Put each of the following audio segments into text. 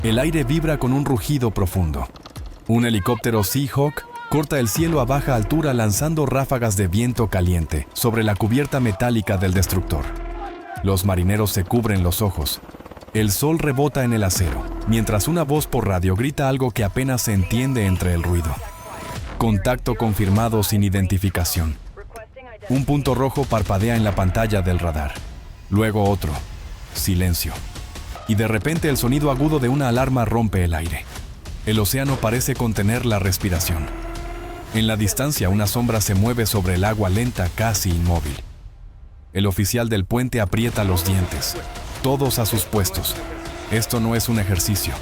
El aire vibra con un rugido profundo. Un helicóptero Seahawk corta el cielo a baja altura lanzando ráfagas de viento caliente sobre la cubierta metálica del destructor. Los marineros se cubren los ojos. El sol rebota en el acero, mientras una voz por radio grita algo que apenas se entiende entre el ruido. Contacto confirmado sin identificación. Un punto rojo parpadea en la pantalla del radar. Luego otro. Silencio. Y de repente el sonido agudo de una alarma rompe el aire. El océano parece contener la respiración. En la distancia una sombra se mueve sobre el agua lenta, casi inmóvil. El oficial del puente aprieta los dientes. Todos a sus puestos. Esto no es un ejercicio.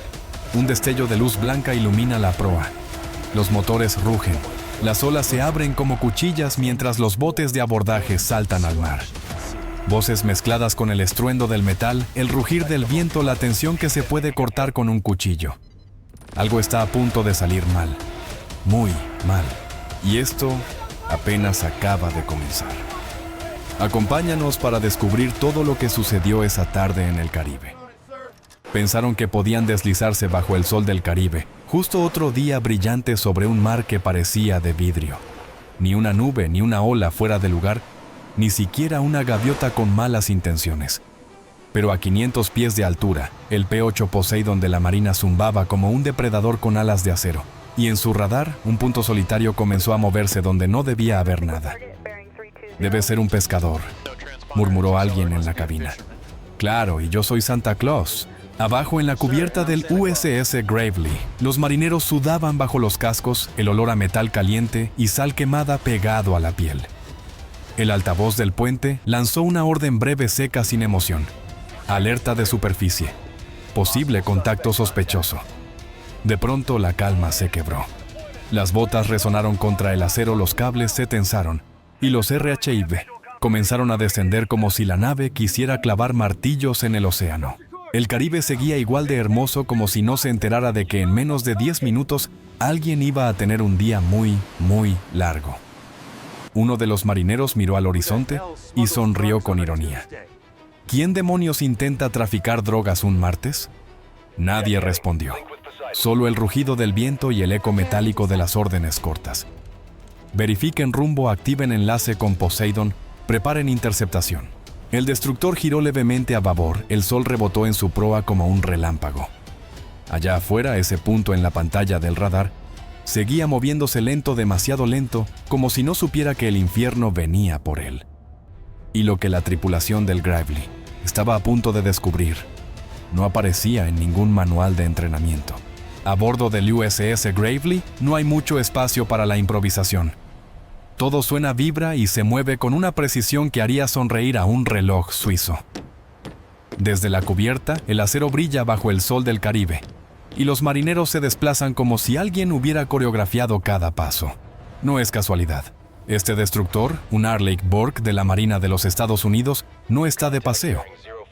Un destello de luz blanca ilumina la proa. Los motores rugen. Las olas se abren como cuchillas mientras los botes de abordaje saltan al mar. Voces mezcladas con el estruendo del metal, el rugir del viento, la tensión que se puede cortar con un cuchillo. Algo está a punto de salir mal. Muy mal. Y esto apenas acaba de comenzar. Acompáñanos para descubrir todo lo que sucedió esa tarde en el Caribe. Pensaron que podían deslizarse bajo el sol del Caribe, justo otro día brillante sobre un mar que parecía de vidrio. Ni una nube, ni una ola fuera de lugar, ni siquiera una gaviota con malas intenciones. Pero a 500 pies de altura, el P-8 Poseidon de la Marina zumbaba como un depredador con alas de acero, y en su radar, un punto solitario comenzó a moverse donde no debía haber nada. «Debe ser un pescador», murmuró alguien en la cabina. «Claro, y yo soy Santa Claus». Abajo en la cubierta del USS Gravely, los marineros sudaban bajo los cascos, el olor a metal caliente y sal quemada pegado a la piel. El altavoz del puente lanzó una orden breve seca sin emoción. Alerta de superficie. Posible contacto sospechoso. De pronto la calma se quebró. Las botas resonaron contra el acero, los cables se tensaron y los RHIB comenzaron a descender como si la nave quisiera clavar martillos en el océano. El Caribe seguía igual de hermoso como si no se enterara de que en menos de 10 minutos alguien iba a tener un día muy, muy largo. Uno de los marineros miró al horizonte y sonrió con ironía. ¿Quién demonios intenta traficar drogas un martes? Nadie respondió. Solo el rugido del viento y el eco metálico de las órdenes cortas. Verifiquen rumbo, activen enlace con Poseidon, preparen interceptación. El destructor giró levemente a babor, el sol rebotó en su proa como un relámpago. Allá afuera, ese punto en la pantalla del radar, seguía moviéndose lento, demasiado lento, como si no supiera que el infierno venía por él. Y lo que la tripulación del Gravely estaba a punto de descubrir, no aparecía en ningún manual de entrenamiento. A bordo del USS Gravely no hay mucho espacio para la improvisación. Todo suena, vibra y se mueve con una precisión que haría sonreír a un reloj suizo. Desde la cubierta, el acero brilla bajo el sol del Caribe, y los marineros se desplazan como si alguien hubiera coreografiado cada paso. No es casualidad. Este destructor, un Arleigh Burke de la Marina de los Estados Unidos, no está de paseo.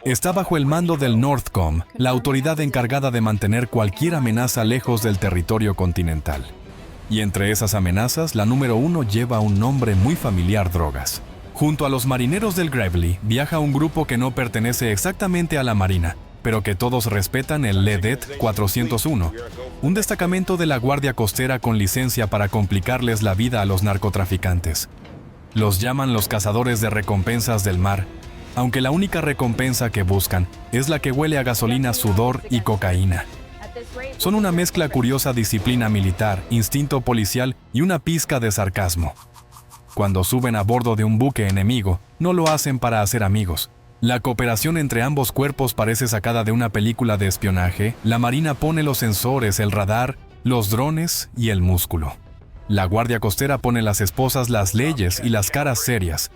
Está bajo el mando del NORTHCOM, la autoridad encargada de mantener cualquier amenaza lejos del territorio continental. Y entre esas amenazas, la número 1 lleva un nombre muy familiar: drogas. Junto a los marineros del Gravely viaja un grupo que no pertenece exactamente a la Marina, pero que todos respetan, el LEDET 401, un destacamento de la Guardia Costera con licencia para complicarles la vida a los narcotraficantes. Los llaman los cazadores de recompensas del mar, aunque la única recompensa que buscan es la que huele a gasolina, sudor y cocaína. Son una mezcla curiosa: disciplina militar, instinto policial y una pizca de sarcasmo. Cuando suben a bordo de un buque enemigo, no lo hacen para hacer amigos. La cooperación entre ambos cuerpos parece sacada de una película de espionaje. La Marina pone los sensores, el radar, los drones y el músculo. La Guardia Costera pone las esposas, las leyes y las caras serias.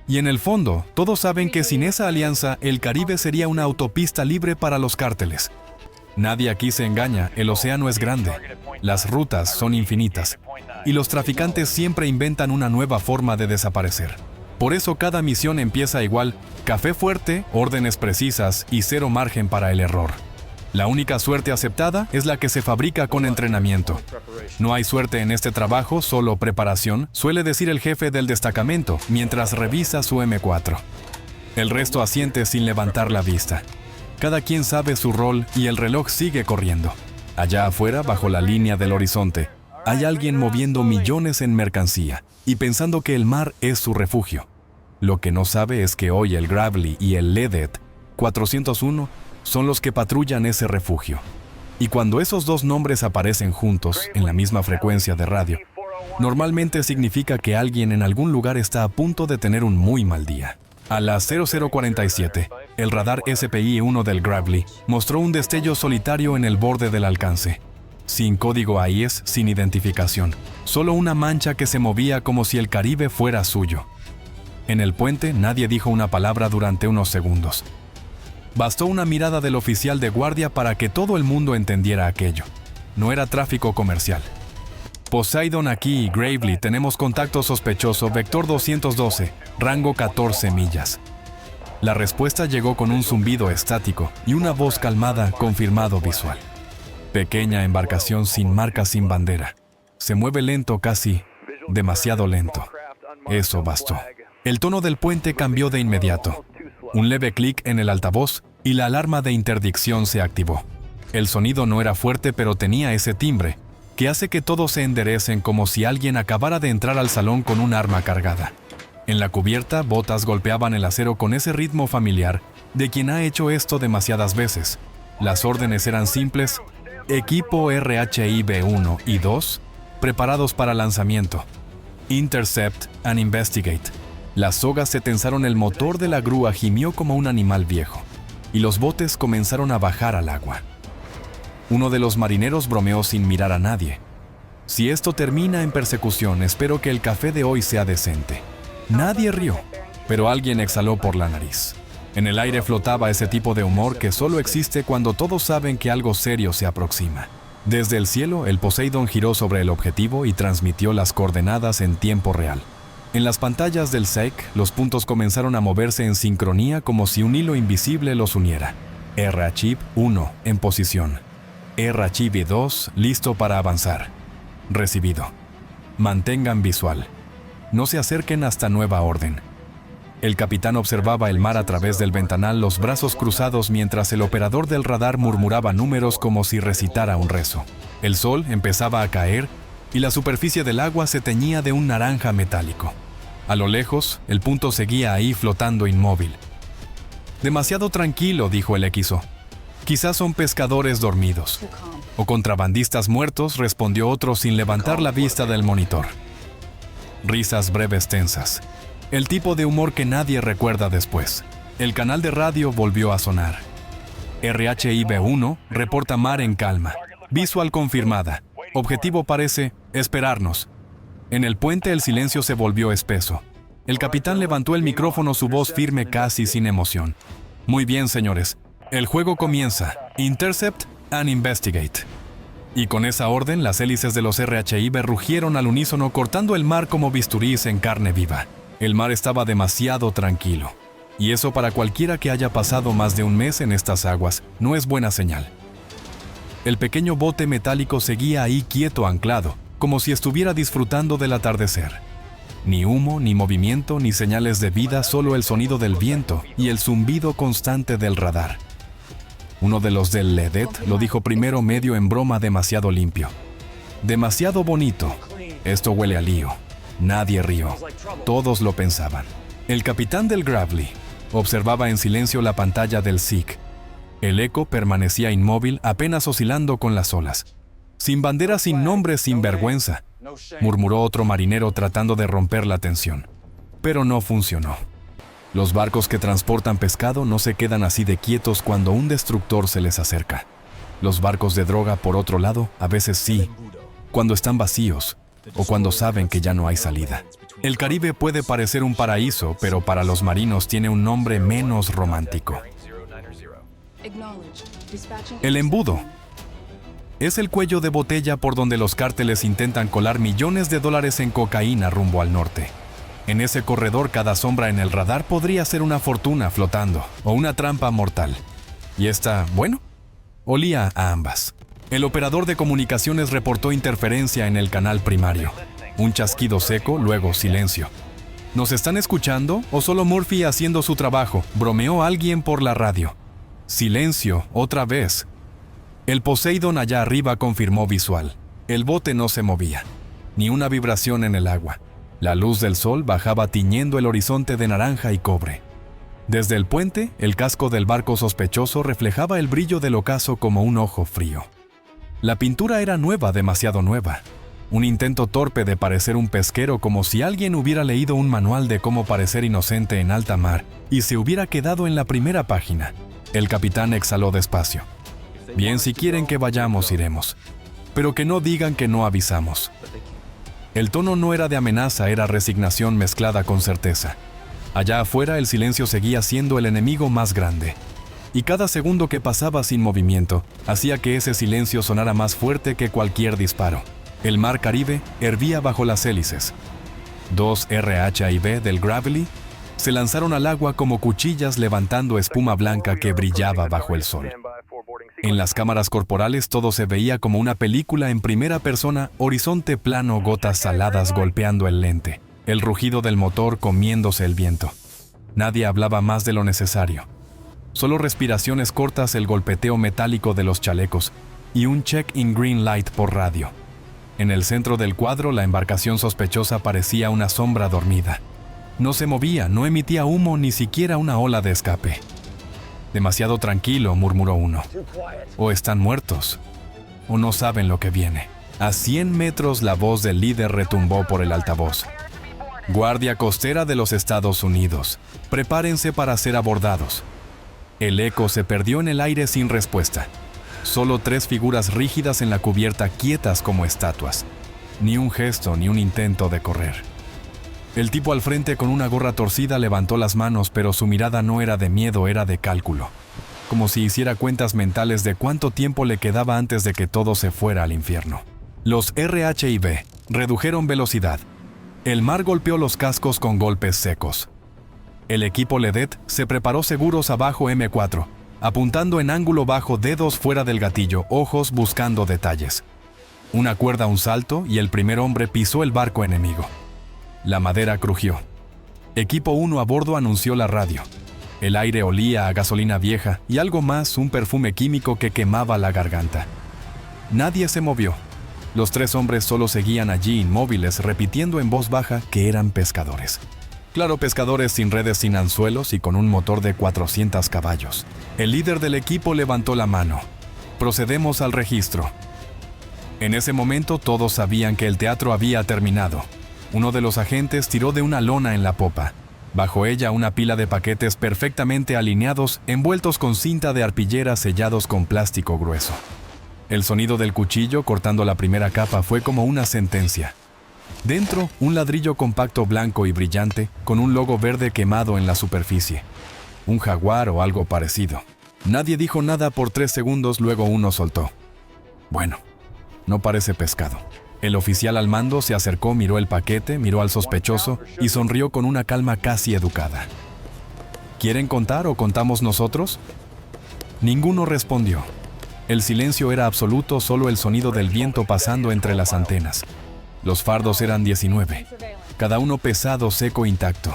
Y en el fondo, todos saben que sin esa alianza, el Caribe sería una autopista libre para los cárteles. Nadie aquí se engaña, el océano es grande, las rutas son infinitas, y los traficantes siempre inventan una nueva forma de desaparecer. Por eso cada misión empieza igual: café fuerte, órdenes precisas y cero margen para el error. La única suerte aceptada es la que se fabrica con entrenamiento. No hay suerte en este trabajo, solo preparación, suele decir el jefe del destacamento mientras revisa su M4. El resto asiente sin levantar la vista. Cada quien sabe su rol y el reloj sigue corriendo. Allá afuera, bajo la línea del horizonte, hay alguien moviendo millones en mercancía y pensando que el mar es su refugio. Lo que no sabe es que hoy el Gravely y el Ledet 401 son los que patrullan ese refugio. Y cuando esos dos nombres aparecen juntos en la misma frecuencia de radio, normalmente significa que alguien en algún lugar está a punto de tener un muy mal día. A las 00:47, el radar SPI-1 del Gravely mostró un destello solitario en el borde del alcance. Sin código AIS, sin identificación. Solo una mancha que se movía como si el Caribe fuera suyo. En el puente nadie dijo una palabra durante unos segundos. Bastó una mirada del oficial de guardia para que todo el mundo entendiera aquello. No era tráfico comercial. Poseidon aquí y Gravely, tenemos contacto sospechoso, vector 212, rango 14 millas. La respuesta llegó con un zumbido estático y una voz calmada, confirmado visual. Pequeña embarcación sin marca, sin bandera. Se mueve lento, casi demasiado lento. Eso bastó. El tono del puente cambió de inmediato. Un leve clic en el altavoz y la alarma de interdicción se activó. El sonido no era fuerte, pero tenía ese timbre que hace que todos se enderecen como si alguien acabara de entrar al salón con un arma cargada. En la cubierta, botas golpeaban el acero con ese ritmo familiar de quien ha hecho esto demasiadas veces. Las órdenes eran simples: equipo RHIB-1 y 2, preparados para lanzamiento. Intercept and investigate. Las sogas se tensaron, el motor de la grúa gimió como un animal viejo, y los botes comenzaron a bajar al agua. Uno de los marineros bromeó sin mirar a nadie. Si esto termina en persecución, espero que el café de hoy sea decente. Nadie rió, pero alguien exhaló por la nariz. En el aire flotaba ese tipo de humor que solo existe cuando todos saben que algo serio se aproxima. Desde el cielo, el Poseidon giró sobre el objetivo y transmitió las coordenadas en tiempo real. En las pantallas del SEC, los puntos comenzaron a moverse en sincronía como si un hilo invisible los uniera. RHIB-1 en posición. RHIB-2 listo para avanzar. Recibido. Mantengan visual. No se acerquen hasta nueva orden. El capitán observaba el mar a través del ventanal, los brazos cruzados, mientras el operador del radar murmuraba números como si recitara un rezo. El sol empezaba a caer y la superficie del agua se teñía de un naranja metálico. A lo lejos, el punto seguía ahí flotando inmóvil. Demasiado tranquilo, dijo el XO. Quizás son pescadores dormidos. O contrabandistas muertos, respondió otro sin levantar la vista del monitor. Risas breves tensas. El tipo de humor que nadie recuerda después. El canal de radio volvió a sonar. RHIB-1 reporta mar en calma. Visual confirmada. Objetivo parece esperarnos. En el puente el silencio se volvió espeso. El capitán levantó el micrófono, su voz firme, casi sin emoción. Muy bien, señores. El juego comienza. Intercept and investigate. Y con esa orden, las hélices de los RHIB rugieron al unísono, cortando el mar como bisturís en carne viva. El mar estaba demasiado tranquilo. Y eso, para cualquiera que haya pasado más de un mes en estas aguas, no es buena señal. El pequeño bote metálico seguía ahí quieto, anclado, como si estuviera disfrutando del atardecer. Ni humo, ni movimiento, ni señales de vida, solo el sonido del viento y el zumbido constante del radar. Uno de los del Ledet lo dijo primero, medio en broma: demasiado limpio. Demasiado bonito. Esto huele a lío. Nadie rió. Todos lo pensaban. El capitán del Gravely observaba en silencio la pantalla del SIC. El eco permanecía inmóvil, apenas oscilando con las olas. Sin bandera, sin nombre, sin vergüenza, murmuró otro marinero tratando de romper la tensión. Pero no funcionó. Los barcos que transportan pescado no se quedan así de quietos cuando un destructor se les acerca. Los barcos de droga, por otro lado, a veces sí, cuando están vacíos o cuando saben que ya no hay salida. El Caribe puede parecer un paraíso, pero para los marinos tiene un nombre menos romántico. El embudo. Es el cuello de botella por donde los cárteles intentan colar millones de dólares en cocaína rumbo al norte. En ese corredor, cada sombra en el radar podría ser una fortuna flotando o una trampa mortal. Y esta, bueno, olía a ambas. El operador de comunicaciones reportó interferencia en el canal primario. Un chasquido seco, luego silencio. ¿Nos están escuchando o solo Murphy haciendo su trabajo?, bromeó alguien por la radio. Silencio, otra vez. El Poseidon allá arriba confirmó visual. El bote no se movía, ni una vibración en el agua. La luz del sol bajaba tiñendo el horizonte de naranja y cobre. Desde el puente, el casco del barco sospechoso reflejaba el brillo del ocaso como un ojo frío. La pintura era nueva, demasiado nueva. Un intento torpe de parecer un pesquero, como si alguien hubiera leído un manual de cómo parecer inocente en alta mar y se hubiera quedado en la primera página. El capitán exhaló despacio. Bien, si quieren que vayamos, iremos. Pero que no digan que no avisamos. El tono no era de amenaza, era resignación mezclada con certeza. Allá afuera el silencio seguía siendo el enemigo más grande. Y cada segundo que pasaba sin movimiento hacía que ese silencio sonara más fuerte que cualquier disparo. El mar Caribe hervía bajo las hélices. 2 RHIB del Gravely se lanzaron al agua como cuchillas levantando espuma blanca que brillaba bajo el sol. En las cámaras corporales todo se veía como una película en primera persona, horizonte plano, gotas saladas golpeando el lente, el rugido del motor comiéndose el viento. Nadie hablaba más de lo necesario. Solo respiraciones cortas, el golpeteo metálico de los chalecos y un check-in green light por radio. En el centro del cuadro, la embarcación sospechosa parecía una sombra dormida. No se movía, no emitía humo, ni siquiera una ola de escape. Demasiado tranquilo, murmuró uno. O están muertos, o no saben lo que viene. A 100 metros la voz del líder retumbó por el altavoz. Guardia Costera de los Estados Unidos, prepárense para ser abordados. El eco se perdió en el aire sin respuesta. Solo 3 figuras rígidas en la cubierta, quietas como estatuas. Ni un gesto, ni un intento de correr. El tipo al frente con una gorra torcida levantó las manos, pero su mirada no era de miedo, era de cálculo. Como si hiciera cuentas mentales de cuánto tiempo le quedaba antes de que todo se fuera al infierno. Los RHIB redujeron velocidad. El mar golpeó los cascos con golpes secos. El equipo LEDET se preparó seguros abajo M4, apuntando en ángulo bajo, dedos fuera del gatillo, ojos buscando detalles. Una cuerda, un salto, y el primer hombre pisó el barco enemigo. La madera crujió. Equipo 1 a bordo, anunció la radio. El aire olía a gasolina vieja y algo más, un perfume químico que quemaba la garganta. Nadie se movió. Los 3 hombres solo seguían allí inmóviles, repitiendo en voz baja que eran pescadores. Claro, pescadores sin redes, sin anzuelos y con un motor de 400 caballos. El líder del equipo levantó la mano. Procedemos al registro. En ese momento todos sabían que el teatro había terminado. Uno de los agentes tiró de una lona en la popa. Bajo ella una pila de paquetes perfectamente alineados, envueltos con cinta de arpillera, sellados con plástico grueso. El sonido del cuchillo cortando la primera capa fue como una sentencia. Dentro, un ladrillo compacto blanco y brillante, con un logo verde quemado en la superficie. Un jaguar o algo parecido. Nadie dijo nada por 3 segundos, luego uno soltó. Bueno, no parece pescado. El oficial al mando se acercó, miró el paquete, miró al sospechoso y sonrió con una calma casi educada. ¿Quieren contar o contamos nosotros? Ninguno respondió. El silencio era absoluto, solo el sonido del viento pasando entre las antenas. Los fardos eran 19, cada uno pesado, seco, intacto.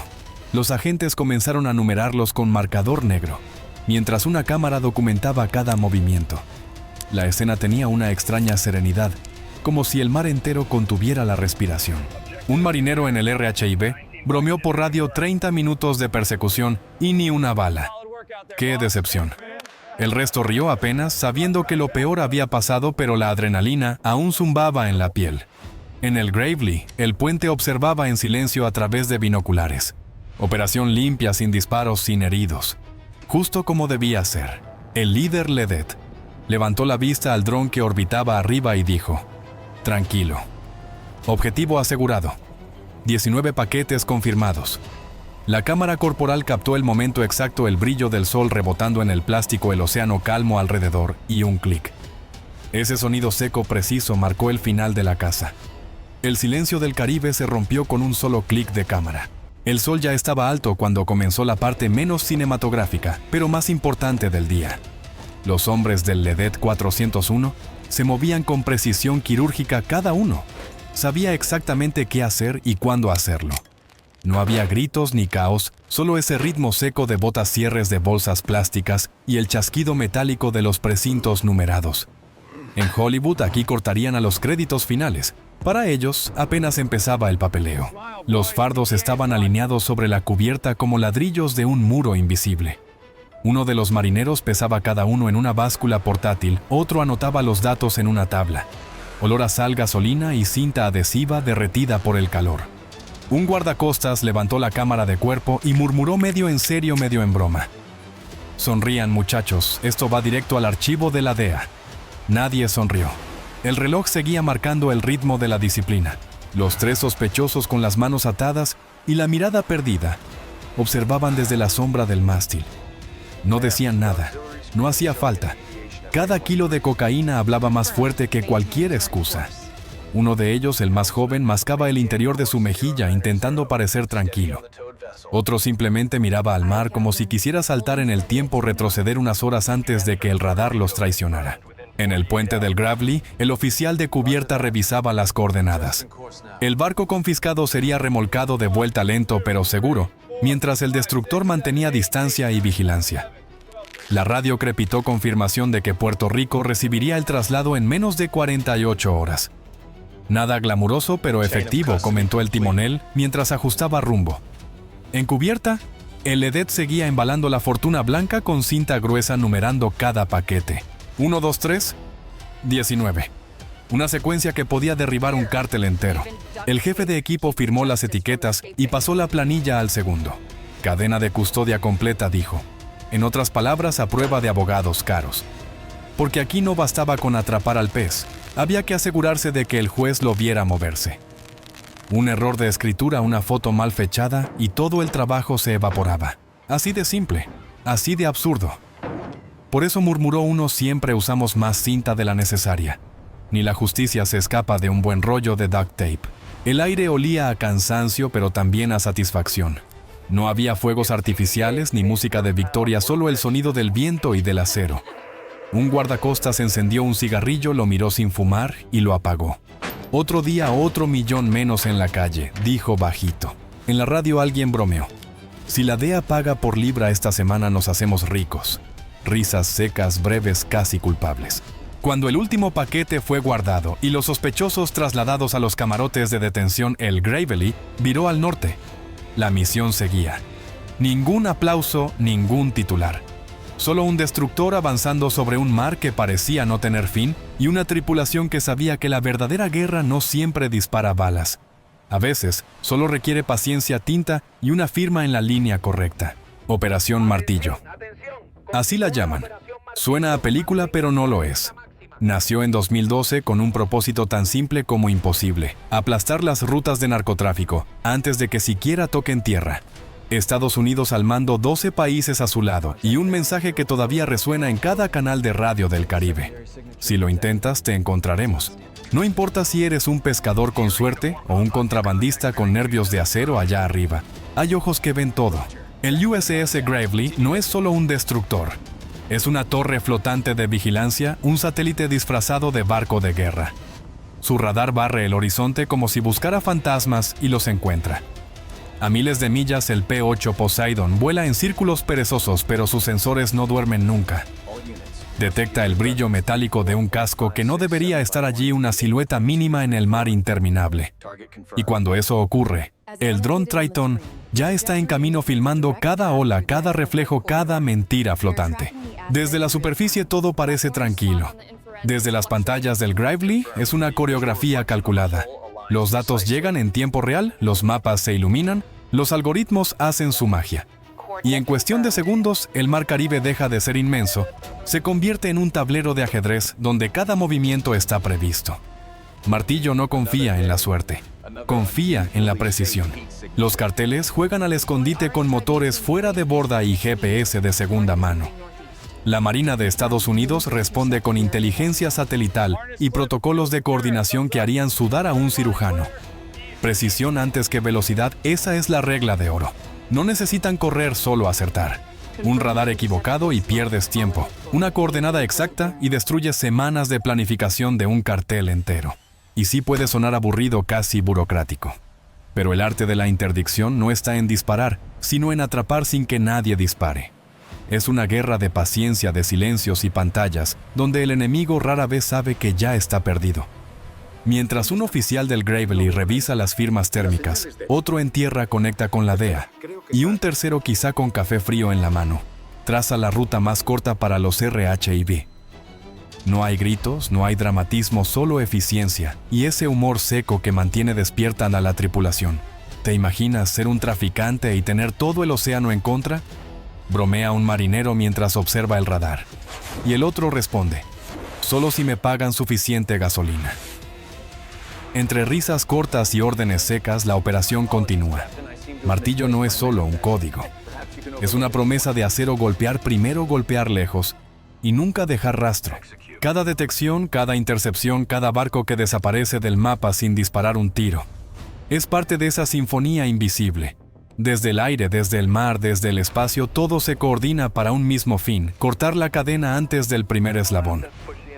Los agentes comenzaron a numerarlos con marcador negro, mientras una cámara documentaba cada movimiento. La escena tenía una extraña serenidad, como si el mar entero contuviera la respiración. Un marinero en el RHIB bromeó por radio: 30 minutos de persecución y ni una bala. ¡Qué decepción! El resto rió apenas, sabiendo que lo peor había pasado, pero la adrenalina aún zumbaba en la piel. En el Gravely, el puente observaba en silencio a través de binoculares. Operación limpia, sin disparos, sin heridos. Justo como debía ser. El líder LEDET levantó la vista al dron que orbitaba arriba y dijo: tranquilo. Objetivo asegurado. 19 paquetes confirmados. La cámara corporal captó el momento exacto, el brillo del sol rebotando en el plástico, el océano calmo alrededor y un clic. Ese sonido seco preciso marcó el final de la caza. El silencio del Caribe se rompió con un solo clic de cámara. El sol ya estaba alto cuando comenzó la parte menos cinematográfica, pero más importante del día. Los hombres del LEDET 401 se movían con precisión quirúrgica, cada uno sabía exactamente qué hacer y cuándo hacerlo. No había gritos ni caos, solo ese ritmo seco de botas cierres de bolsas plásticas y el chasquido metálico de los precintos numerados. En Hollywood aquí cortarían a los créditos finales. Para ellos, apenas empezaba el papeleo. Los fardos estaban alineados sobre la cubierta como ladrillos de un muro invisible. Uno de los marineros pesaba cada uno en una báscula portátil, otro anotaba los datos en una tabla. Olor a sal, gasolina y cinta adhesiva derretida por el calor. Un guardacostas levantó la cámara de cuerpo y murmuró medio en serio, medio en broma. Sonrían, muchachos, esto va directo al archivo de la DEA. Nadie sonrió. El reloj seguía marcando el ritmo de la disciplina. Los tres sospechosos con las manos atadas y la mirada perdida observaban desde la sombra del mástil. No decían nada, no hacía falta. Cada kilo de cocaína hablaba más fuerte que cualquier excusa. Uno de ellos, el más joven, mascaba el interior de su mejilla intentando parecer tranquilo. Otro simplemente miraba al mar como si quisiera saltar en el tiempo o retroceder unas horas antes de que el radar los traicionara. En el puente del Gravely, el oficial de cubierta revisaba las coordenadas. El barco confiscado sería remolcado de vuelta lento pero seguro, mientras el destructor mantenía distancia y vigilancia. La radio crepitó confirmación de que Puerto Rico recibiría el traslado en menos de 48 horas. Nada glamuroso pero efectivo, comentó el timonel mientras ajustaba rumbo. En cubierta, el Edet seguía embalando la fortuna blanca con cinta gruesa numerando cada paquete. 1, 2, 3, 19. Una secuencia que podía derribar un cártel entero. El jefe de equipo firmó las etiquetas y pasó la planilla al segundo. Cadena de custodia completa, dijo. En otras palabras, a prueba de abogados caros. Porque aquí no bastaba con atrapar al pez. Había que asegurarse de que el juez lo viera moverse. Un error de escritura, una foto mal fechada y todo el trabajo se evaporaba. Así de simple, así de absurdo. Por eso murmuró uno, siempre usamos más cinta de la necesaria. Ni la justicia se escapa de un buen rollo de duct tape. El aire olía a cansancio pero también a satisfacción. No había fuegos artificiales ni música de victoria, solo el sonido del viento y del acero. Un guardacostas encendió un cigarrillo, lo miró sin fumar y lo apagó. Otro día, otro millón menos en la calle, dijo bajito. En la radio alguien bromeó. Si la DEA paga por libra esta semana nos hacemos ricos. Risas secas, breves, casi culpables. Cuando el último paquete fue guardado y los sospechosos trasladados a los camarotes de detención, el Gravely viró al norte. La misión seguía. Ningún aplauso, ningún titular. Solo un destructor avanzando sobre un mar que parecía no tener fin y una tripulación que sabía que la verdadera guerra no siempre dispara balas. A veces, solo requiere paciencia, tinta y una firma en la línea correcta. Operación Martillo. Así la llaman. Suena a película, pero no lo es. Nació en 2012 con un propósito tan simple como imposible: aplastar las rutas de narcotráfico antes de que siquiera toquen tierra. Estados Unidos al mando, 12 países a su lado y un mensaje que todavía resuena en cada canal de radio del Caribe. Si lo intentas, te encontraremos. No importa si eres un pescador con suerte o un contrabandista con nervios de acero allá arriba. Hay ojos que ven todo. El USS Gravely no es solo un destructor. Es una torre flotante de vigilancia, un satélite disfrazado de barco de guerra. Su radar barre el horizonte como si buscara fantasmas y los encuentra. A miles de millas, el P-8 Poseidon vuela en círculos perezosos, pero sus sensores no duermen nunca. Detecta el brillo metálico de un casco que no debería estar allí, una silueta mínima en el mar interminable. Y cuando eso ocurre, el dron Triton ya está en camino filmando cada ola, cada reflejo, cada mentira flotante. Desde la superficie todo parece tranquilo. Desde las pantallas del Gravely es una coreografía calculada. Los datos llegan en tiempo real, los mapas se iluminan, los algoritmos hacen su magia. Y en cuestión de segundos, el mar Caribe deja de ser inmenso, se convierte en un tablero de ajedrez donde cada movimiento está previsto. Martillo no confía en la suerte, confía en la precisión. Los carteles juegan al escondite con motores fuera de borda y GPS de segunda mano. La Marina de Estados Unidos responde con inteligencia satelital y protocolos de coordinación que harían sudar a un cirujano. Precisión antes que velocidad, esa es la regla de oro. No necesitan correr, solo acertar. Un radar equivocado y pierdes tiempo. Una coordenada exacta y destruyes semanas de planificación de un cartel entero. Y sí puede sonar aburrido, casi burocrático. Pero el arte de la interdicción no está en disparar, sino en atrapar sin que nadie dispare. Es una guerra de paciencia, de silencios y pantallas, donde el enemigo rara vez sabe que ya está perdido. Mientras un oficial del Gravely revisa las firmas térmicas, otro en tierra conecta con la DEA, y un tercero, quizá con café frío en la mano, traza la ruta más corta para los RHIB. No hay gritos, no hay dramatismo, solo eficiencia y ese humor seco que mantiene despierta a la tripulación. ¿Te imaginas ser un traficante y tener todo el océano en contra? Bromea un marinero mientras observa el radar. Y el otro responde: solo si me pagan suficiente gasolina. Entre risas cortas y órdenes secas, la operación continúa. Martillo no es solo un código. Es una promesa de acero: golpear primero, golpear lejos y nunca dejar rastro. Cada detección, cada intercepción, cada barco que desaparece del mapa sin disparar un tiro. Es parte de esa sinfonía invisible. Desde el aire, desde el mar, desde el espacio, todo se coordina para un mismo fin: cortar la cadena antes del primer eslabón.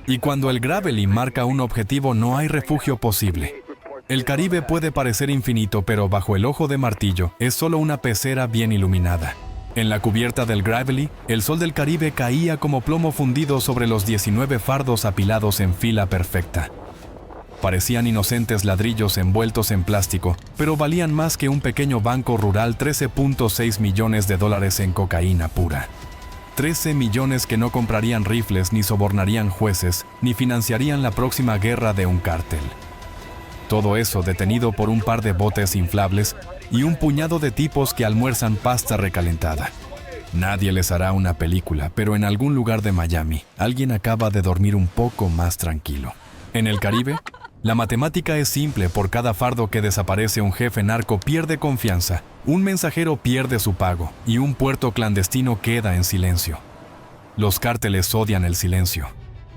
Y cuando el Gravely marca un objetivo, no hay refugio posible. El Caribe puede parecer infinito, pero bajo el ojo de Martillo es solo una pecera bien iluminada. En la cubierta del Gravely, el sol del Caribe caía como plomo fundido sobre los 19 fardos apilados en fila perfecta. Parecían inocentes ladrillos envueltos en plástico, pero valían más que un pequeño banco rural: $13.6 millones en cocaína pura. 13 millones que no comprarían rifles, ni sobornarían jueces, ni financiarían la próxima guerra de un cártel. Todo eso detenido por un par de botes inflables y un puñado de tipos que almuerzan pasta recalentada. Nadie les hará una película, pero en algún lugar de Miami, alguien acaba de dormir un poco más tranquilo. En el Caribe, la matemática es simple: por cada fardo que desaparece, un jefe narco pierde confianza, un mensajero pierde su pago y un puerto clandestino queda en silencio. Los cárteles odian el silencio.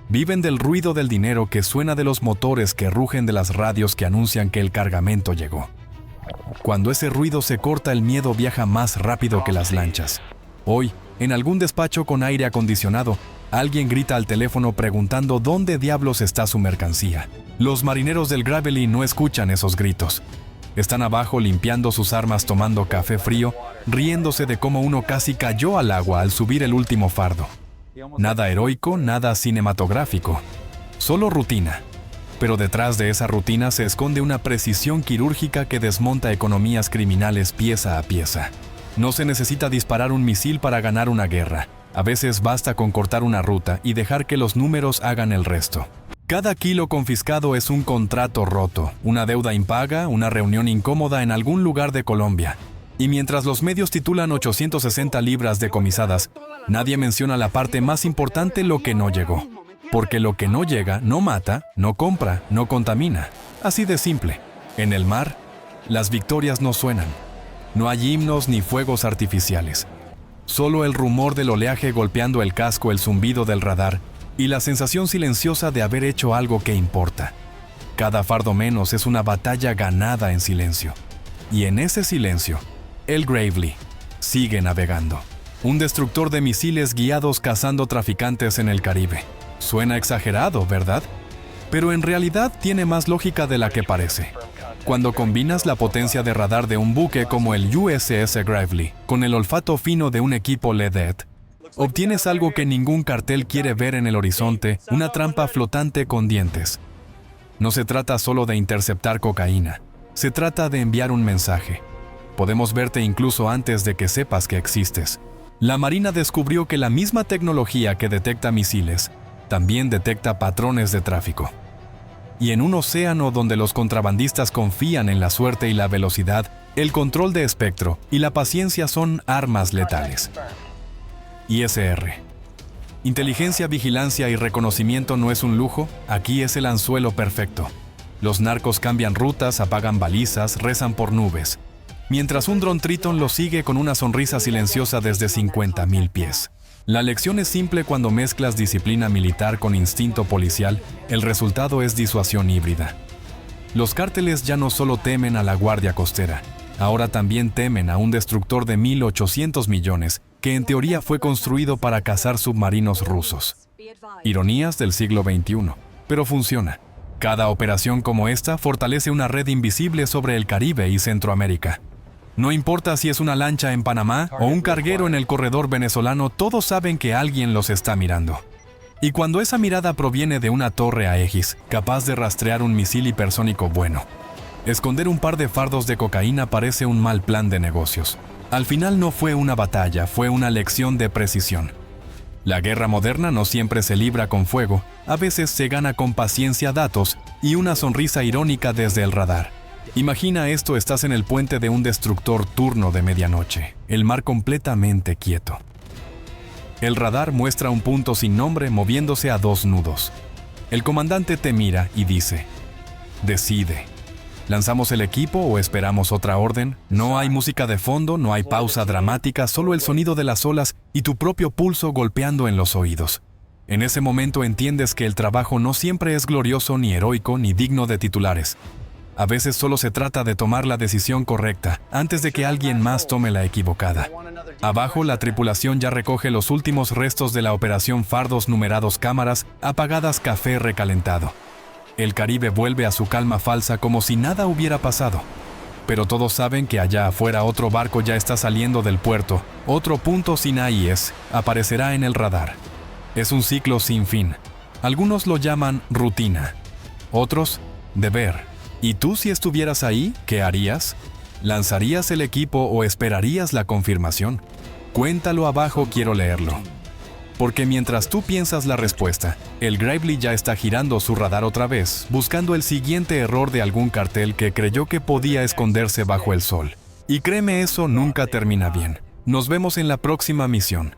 Viven del ruido del dinero que suena de los motores que rugen, de las radios que anuncian que el cargamento llegó. Cuando ese ruido se corta, el miedo viaja más rápido que las lanchas. Hoy, en algún despacho con aire acondicionado, alguien grita al teléfono preguntando dónde diablos está su mercancía. Los marineros del Gravely no escuchan esos gritos. Están abajo limpiando sus armas, tomando café frío, riéndose de cómo uno casi cayó al agua al subir el último fardo. Nada heroico, nada cinematográfico, solo rutina. Pero detrás de esa rutina se esconde una precisión quirúrgica que desmonta economías criminales pieza a pieza. No se necesita disparar un misil para ganar una guerra. A veces basta con cortar una ruta y dejar que los números hagan el resto. Cada kilo confiscado es un contrato roto, una deuda impaga, una reunión incómoda en algún lugar de Colombia. Y mientras los medios titulan 860 libras decomisadas, nadie menciona la parte más importante: lo que no llegó. Porque lo que no llega no mata, no compra, no contamina. Así de simple. En el mar, las victorias no suenan. No hay himnos ni fuegos artificiales. Solo el rumor del oleaje golpeando el casco, el zumbido del radar y la sensación silenciosa de haber hecho algo que importa. Cada fardo menos es una batalla ganada en silencio. Y en ese silencio, el Gravely sigue navegando. Un destructor de misiles guiados cazando traficantes en el Caribe. Suena exagerado, ¿verdad? Pero en realidad tiene más lógica de la que parece. Cuando combinas la potencia de radar de un buque como el USS Gravely con el olfato fino de un equipo LEDET, obtienes algo que ningún cartel quiere ver en el horizonte: una trampa flotante con dientes. No se trata solo de interceptar cocaína, se trata de enviar un mensaje. Podemos verte incluso antes de que sepas que existes. La Marina descubrió que la misma tecnología que detecta misiles también detecta patrones de tráfico. Y en un océano donde los contrabandistas confían en la suerte y la velocidad, el control de espectro y la paciencia son armas letales. ISR. Inteligencia, vigilancia y reconocimiento no es un lujo, aquí es el anzuelo perfecto. Los narcos cambian rutas, apagan balizas, rezan por nubes, mientras un dron Triton los sigue con una sonrisa silenciosa desde 50.000 pies. La lección es simple: cuando mezclas disciplina militar con instinto policial, el resultado es disuasión híbrida. Los cárteles ya no solo temen a la Guardia Costera, ahora también temen a un destructor de 1.800 millones que en teoría fue construido para cazar submarinos rusos. Ironías del siglo XXI, pero funciona. Cada operación como esta fortalece una red invisible sobre el Caribe y Centroamérica. No importa si es una lancha en Panamá o un carguero en el corredor venezolano, todos saben que alguien los está mirando. Y cuando esa mirada proviene de una torre Aegis, capaz de rastrear un misil hipersónico bueno, esconder un par de fardos de cocaína parece un mal plan de negocios. Al final no fue una batalla, fue una lección de precisión. La guerra moderna no siempre se libra con fuego, a veces se gana con paciencia, datos y una sonrisa irónica desde el radar. Imagina esto: estás en el puente de un destructor turno de medianoche, el mar completamente quieto. El radar muestra un punto sin nombre moviéndose a 2 nudos. El comandante te mira y dice: decide. ¿Lanzamos el equipo o esperamos otra orden? No hay música de fondo, no hay pausa dramática, solo el sonido de las olas y tu propio pulso golpeando en los oídos. En ese momento entiendes que el trabajo no siempre es glorioso, ni heroico, ni digno de titulares. A veces solo se trata de tomar la decisión correcta antes de que alguien más tome la equivocada. Abajo, la tripulación ya recoge los últimos restos de la operación Fardos numerados, cámaras apagadas, café recalentado. El Caribe vuelve a su calma falsa como si nada hubiera pasado. Pero todos saben que allá afuera otro barco ya está saliendo del puerto. Otro punto Sinaíes aparecerá en el radar. Es un ciclo sin fin. Algunos lo llaman rutina. Otros, deber. ¿Y tú, si estuvieras ahí, qué harías? ¿Lanzarías el equipo o esperarías la confirmación? Cuéntalo abajo, quiero leerlo. Porque mientras tú piensas la respuesta, el Gravely ya está girando su radar otra vez, buscando el siguiente error de algún cartel que creyó que podía esconderse bajo el sol. Y créeme, eso nunca termina bien. Nos vemos en la próxima misión.